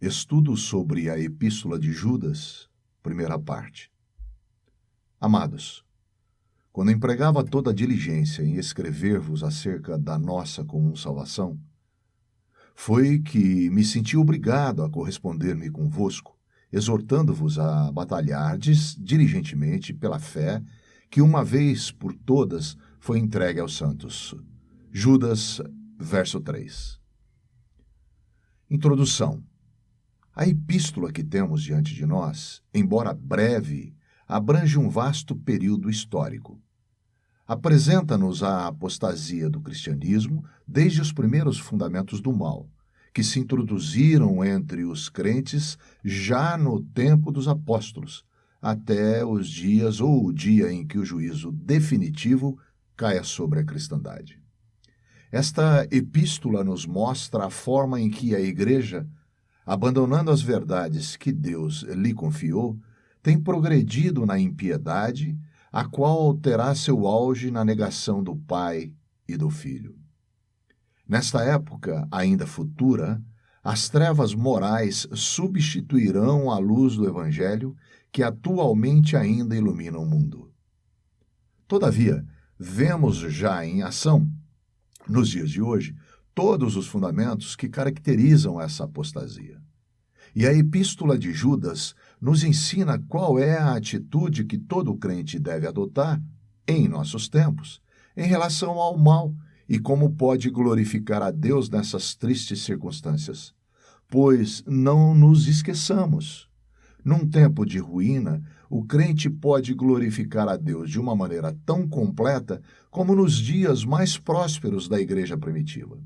Estudo sobre a Epístola de Judas, primeira parte. Amados, quando empregava toda a diligência em escrever-vos acerca da nossa comum salvação, foi que me senti obrigado a corresponder-me convosco, exortando-vos a batalhardes diligentemente pela fé que uma vez por todas foi entregue aos santos. Judas, verso 3. Introdução. A epístola que temos diante de nós, embora breve, abrange um vasto período histórico. Apresenta-nos a apostasia do cristianismo desde os primeiros fundamentos do mal, que se introduziram entre os crentes já no tempo dos apóstolos, até os dias ou o dia em que o juízo definitivo caia sobre a cristandade. Esta epístola nos mostra a forma em que a Igreja, abandonando as verdades que Deus lhe confiou, tem progredido na impiedade, a qual terá seu auge na negação do Pai e do Filho. Nesta época, ainda futura, as trevas morais substituirão a luz do Evangelho que atualmente ainda ilumina o mundo. Todavia, vemos já em ação, nos dias de hoje, todos os fundamentos que caracterizam essa apostasia. E a Epístola de Judas nos ensina qual é a atitude que todo crente deve adotar, em nossos tempos, em relação ao mal e como pode glorificar a Deus nessas tristes circunstâncias. Pois não nos esqueçamos, num tempo de ruína, o crente pode glorificar a Deus de uma maneira tão completa como nos dias mais prósperos da igreja primitiva.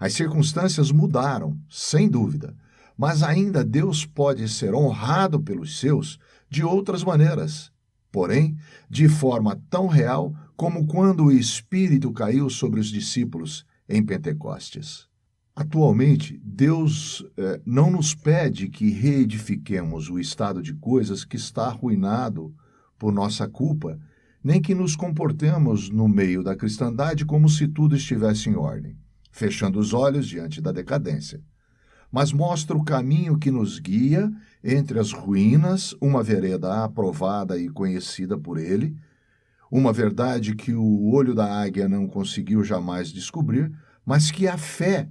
As circunstâncias mudaram, sem dúvida, mas ainda Deus pode ser honrado pelos seus de outras maneiras, porém, de forma tão real como quando o Espírito caiu sobre os discípulos em Pentecostes. Atualmente, Deus não nos pede que reedifiquemos o estado de coisas que está arruinado por nossa culpa, nem que nos comportemos no meio da cristandade como se tudo estivesse em ordem, fechando os olhos diante da decadência. Mas mostra o caminho que nos guia entre as ruínas, uma vereda aprovada e conhecida por Ele, uma verdade que o olho da águia não conseguiu jamais descobrir, mas que a fé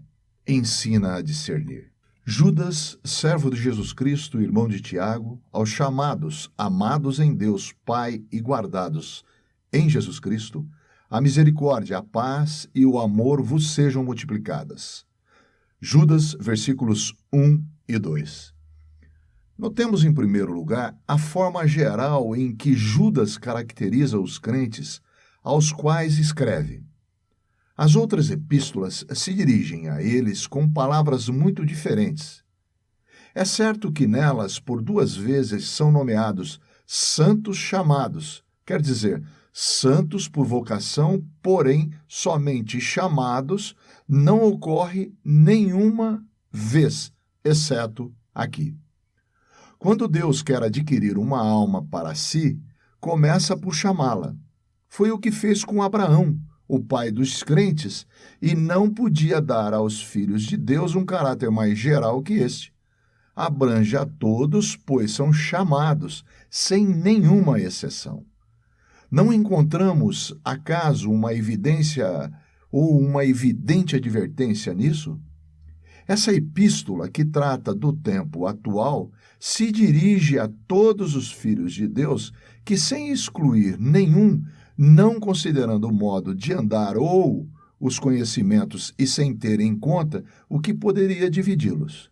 ensina a discernir. Judas, servo de Jesus Cristo, irmão de Tiago, aos chamados, amados em Deus Pai e guardados em Jesus Cristo, a misericórdia, a paz e o amor vos sejam multiplicadas. Judas, versículos 1 e 2. Notemos, em primeiro lugar, a forma geral em que Judas caracteriza os crentes aos quais escreve. As outras epístolas se dirigem a eles com palavras muito diferentes. É certo que nelas, por duas vezes, são nomeados santos chamados, quer dizer, santos por vocação, porém, somente chamados, não ocorre nenhuma vez, exceto aqui. Quando Deus quer adquirir uma alma para si, começa por chamá-la. Foi o que fez com Abraão, o pai dos crentes, e não podia dar aos filhos de Deus um caráter mais geral que este. Abrange a todos, pois são chamados, sem nenhuma exceção. Não encontramos, acaso, uma evidência ou uma evidente advertência nisso? Essa epístola, que trata do tempo atual, se dirige a todos os filhos de Deus que, sem excluir nenhum, não considerando o modo de andar ou os conhecimentos e sem ter em conta o que poderia dividi-los.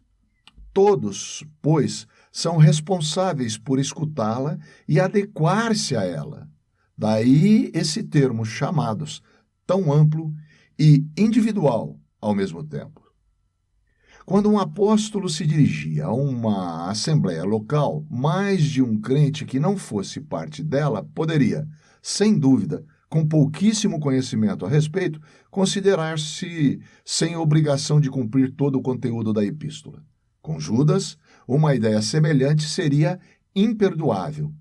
Todos, pois, são responsáveis por escutá-la e adequar-se a ela. Daí esse termo chamados, tão amplo e individual ao mesmo tempo. Quando um apóstolo se dirigia a uma assembleia local, mais de um crente que não fosse parte dela poderia, sem dúvida, com pouquíssimo conhecimento a respeito, considerar-se sem obrigação de cumprir todo o conteúdo da epístola. Com Judas, uma ideia semelhante seria imperdoável.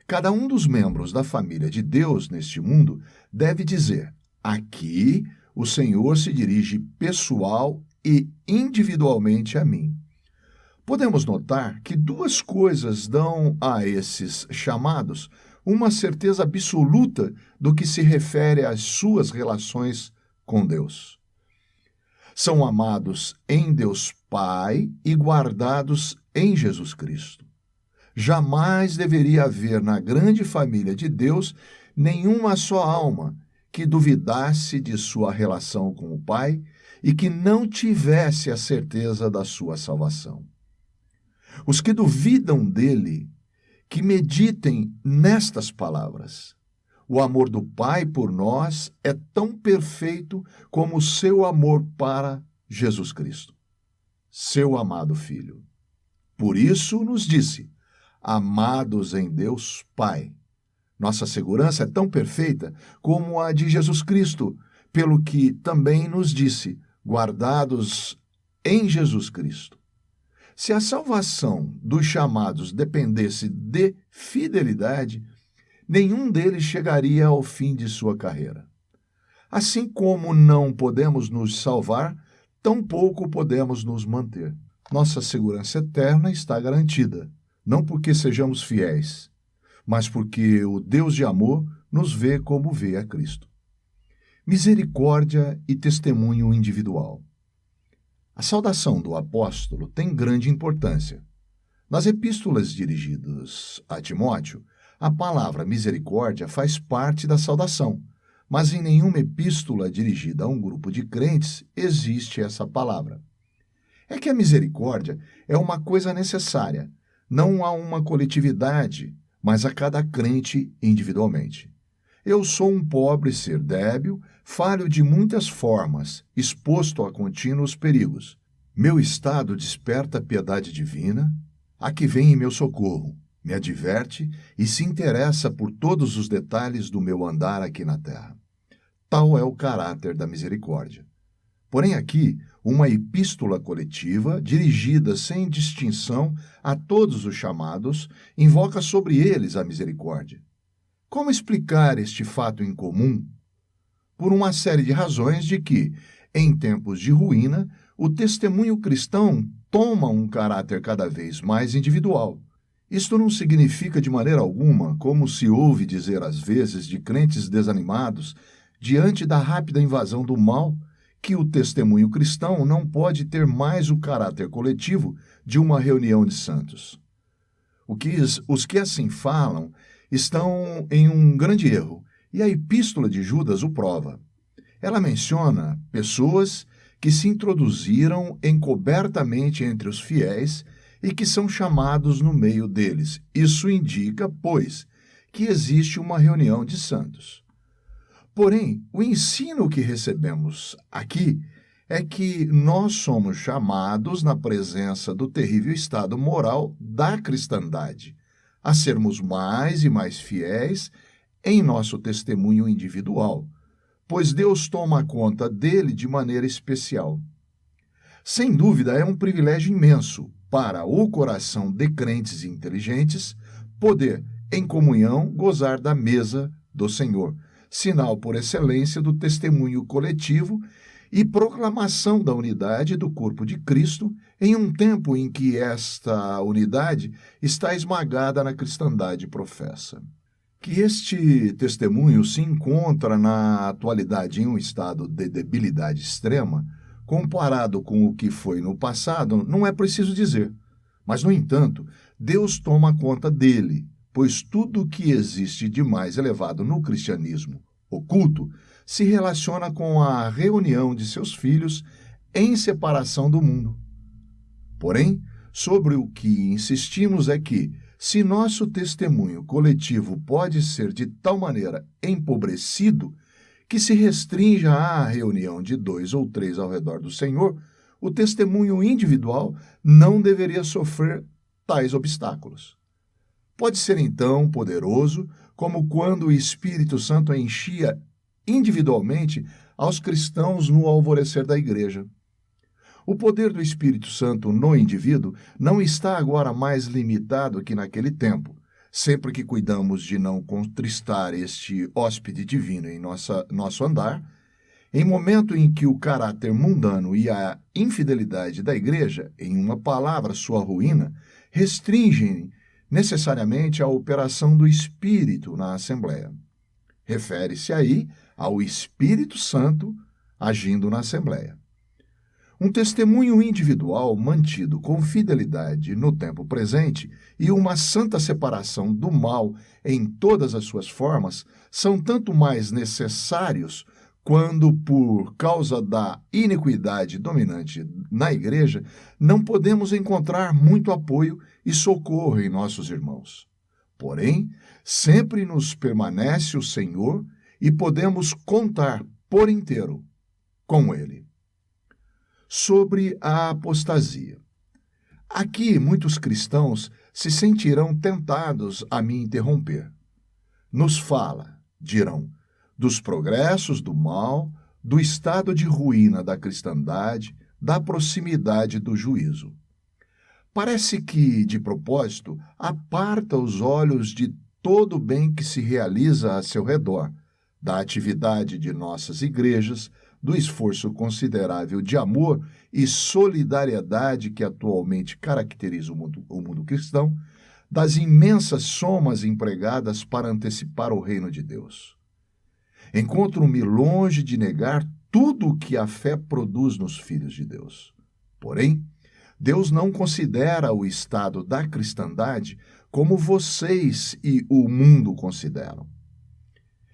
Cada um dos membros da família de Deus neste mundo deve dizer: aqui o Senhor se dirige pessoal e individualmente a mim. Podemos notar que duas coisas dão a esses chamados uma certeza absoluta do que se refere às suas relações com Deus. São amados em Deus Pai e guardados em Jesus Cristo. Jamais deveria haver na grande família de Deus nenhuma só alma que duvidasse de sua relação com o Pai e que não tivesse a certeza da sua salvação. Os que duvidam dele, que meditem nestas palavras. O amor do Pai por nós é tão perfeito como o seu amor para Jesus Cristo, seu amado Filho. Por isso nos disse, amados em Deus Pai. Nossa segurança é tão perfeita como a de Jesus Cristo, pelo que também nos disse, guardados em Jesus Cristo. Se a salvação dos chamados dependesse de fidelidade, nenhum deles chegaria ao fim de sua carreira. Assim como não podemos nos salvar, tampouco podemos nos manter. Nossa segurança eterna está garantida, não porque sejamos fiéis, mas porque o Deus de amor nos vê como vê a Cristo. Misericórdia e testemunho individual. A saudação do apóstolo tem grande importância. Nas epístolas dirigidas a Timóteo, a palavra misericórdia faz parte da saudação, mas em nenhuma epístola dirigida a um grupo de crentes existe essa palavra. É que a misericórdia é uma coisa necessária, não a uma coletividade, mas a cada crente individualmente. Eu sou um pobre ser débil, falho de muitas formas, exposto a contínuos perigos. Meu estado desperta a piedade divina, a que vem em meu socorro, me adverte e se interessa por todos os detalhes do meu andar aqui na terra. Tal é o caráter da misericórdia. Porém aqui, uma epístola coletiva, dirigida sem distinção a todos os chamados, invoca sobre eles a misericórdia. Como explicar este fato incomum? Por uma série de razões de que, em tempos de ruína, o testemunho cristão toma um caráter cada vez mais individual. Isto não significa de maneira alguma, como se ouve dizer às vezes de crentes desanimados, diante da rápida invasão do mal, que o testemunho cristão não pode ter mais o caráter coletivo de uma reunião de santos. Os que assim falam estão em um grande erro, e a epístola de Judas o prova. Ela menciona pessoas que se introduziram encobertamente entre os fiéis e que são chamados no meio deles. Isso indica, pois, que existe uma reunião de santos. Porém, o ensino que recebemos aqui é que nós somos chamados, na presença do terrível estado moral da cristandade, a sermos mais e mais fiéis em nosso testemunho individual, pois Deus toma conta dele de maneira especial. Sem dúvida, é um privilégio imenso para o coração de crentes inteligentes poder, em comunhão, gozar da mesa do Senhor, sinal por excelência do testemunho coletivo e proclamação da unidade do corpo de Cristo em um tempo em que esta unidade está esmagada na cristandade professa. Que este testemunho se encontra na atualidade em um estado de debilidade extrema, comparado com o que foi no passado, não é preciso dizer. Mas, no entanto, Deus toma conta dele, pois tudo o que existe de mais elevado no cristianismo oculto se relaciona com a reunião de seus filhos em separação do mundo. Porém, sobre o que insistimos é que, se nosso testemunho coletivo pode ser de tal maneira empobrecido que se restrinja à reunião de 2 ou 3 ao redor do Senhor, o testemunho individual não deveria sofrer tais obstáculos. Pode ser, então, poderoso, como quando o Espírito Santo enchia individualmente aos cristãos no alvorecer da igreja. O poder do Espírito Santo no indivíduo não está agora mais limitado que naquele tempo. Sempre que cuidamos de não contristar este hóspede divino em nosso andar, Em momento em que o caráter mundano e a infidelidade da igreja, em uma palavra, sua ruína, restringem necessariamente a operação do Espírito na Assembleia. Refere-se aí ao Espírito Santo agindo na Assembleia. Um testemunho individual mantido com fidelidade no tempo presente e uma santa separação do mal em todas as suas formas são tanto mais necessários quando, por causa da iniquidade dominante na igreja, não podemos encontrar muito apoio e socorro em nossos irmãos. Porém, sempre nos permanece o Senhor e podemos contar por inteiro com Ele. Sobre a apostasia. Aqui, muitos cristãos se sentirão tentados a me interromper. Nos fala, dirão, dos progressos do mal, do estado de ruína da cristandade, da proximidade do juízo. Parece que, de propósito, aparta os olhos de todo o bem que se realiza a seu redor, da atividade de nossas igrejas, do esforço considerável de amor e solidariedade que atualmente caracteriza o mundo cristão, das imensas somas empregadas para antecipar o reino de Deus. Encontro-me longe de negar tudo o que a fé produz nos filhos de Deus. Porém, Deus não considera o estado da cristandade como vocês e o mundo consideram.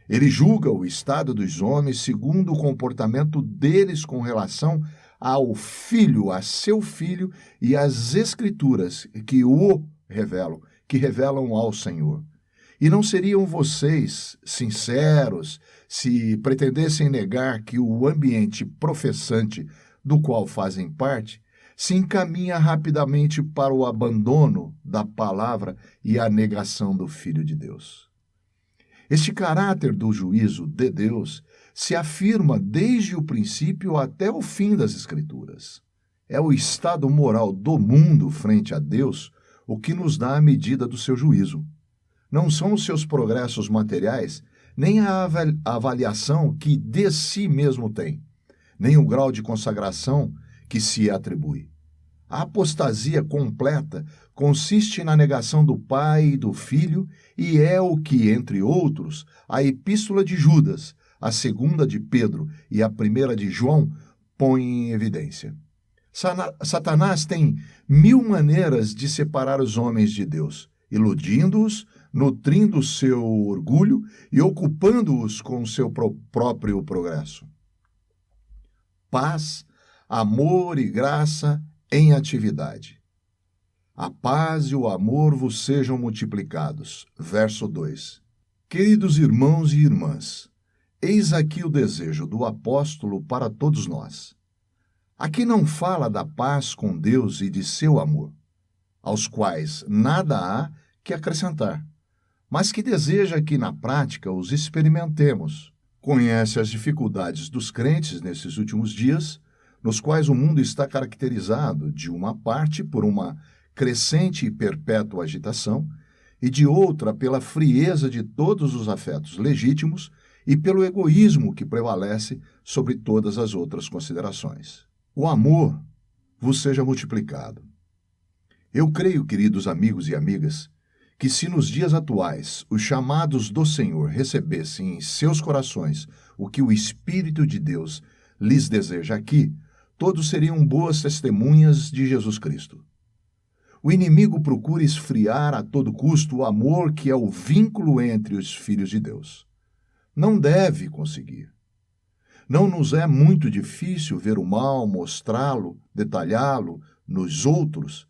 Ele julga o estado dos homens segundo o comportamento deles com relação ao Filho, a seu Filho e às Escrituras que o revelam, que revelam ao Senhor. E não seriam vocês sinceros se pretendessem negar que o ambiente professante do qual fazem parte se encaminha rapidamente para o abandono da palavra e a negação do Filho de Deus. Este caráter do juízo de Deus se afirma desde o princípio até o fim das Escrituras. É o estado moral do mundo frente a Deus o que nos dá a medida do seu juízo. Não são os seus progressos materiais, nem a avaliação que de si mesmo tem, nem o grau de consagração que se atribui. A apostasia completa consiste na negação do Pai e do Filho e é o que, entre outros, a Epístola de Judas, a segunda de Pedro e a primeira de João põem em evidência. Satanás tem 1000 maneiras de separar os homens de Deus, iludindo-os, nutrindo seu orgulho e ocupando-os com seu próprio progresso. Paz, amor e graça em atividade. A paz e o amor vos sejam multiplicados. Verso 2. Queridos irmãos e irmãs, eis aqui o desejo do apóstolo para todos nós. Aqui não fala da paz com Deus e de seu amor, aos quais nada há que acrescentar, mas que deseja que na prática os experimentemos. Conhece as dificuldades dos crentes nesses últimos dias, nos quais o mundo está caracterizado, de uma parte, por uma crescente e perpétua agitação, e de outra, pela frieza de todos os afetos legítimos e pelo egoísmo que prevalece sobre todas as outras considerações. O amor vos seja multiplicado. Eu creio, queridos amigos e amigas, que se nos dias atuais os chamados do Senhor recebessem em seus corações o que o Espírito de Deus lhes deseja aqui, todos seriam boas testemunhas de Jesus Cristo. O inimigo procura esfriar a todo custo o amor que é o vínculo entre os filhos de Deus. Não deve conseguir. Não nos é muito difícil ver o mal, mostrá-lo, detalhá-lo nos outros,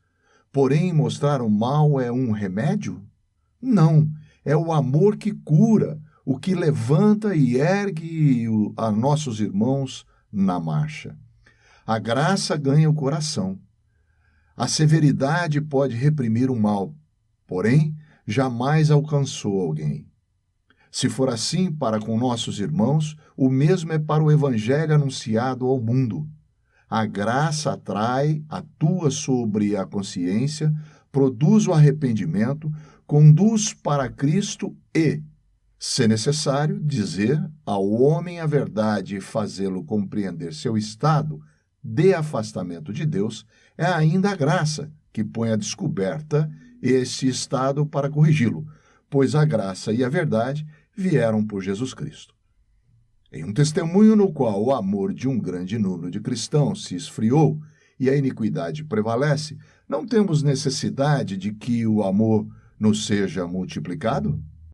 porém mostrar o mal é um remédio? Não, é o amor que cura, o que levanta e ergue a nossos irmãos na marcha. A graça ganha o coração. A severidade pode reprimir o mal, porém, jamais alcançou alguém. Se for assim para com nossos irmãos, o mesmo é para o evangelho anunciado ao mundo. A graça atrai, atua sobre a consciência, produz o arrependimento, conduz para Cristo e, Se necessário, dizer ao homem a verdade e fazê-lo compreender seu estado de afastamento de Deus é ainda a graça que põe à descoberta esse estado para corrigi-lo, pois a graça e a verdade vieram por Jesus Cristo. Em um testemunho no qual o amor de um grande número de cristãos se esfriou e a iniquidade prevalece, não temos necessidade de que o amor nos seja multiplicado?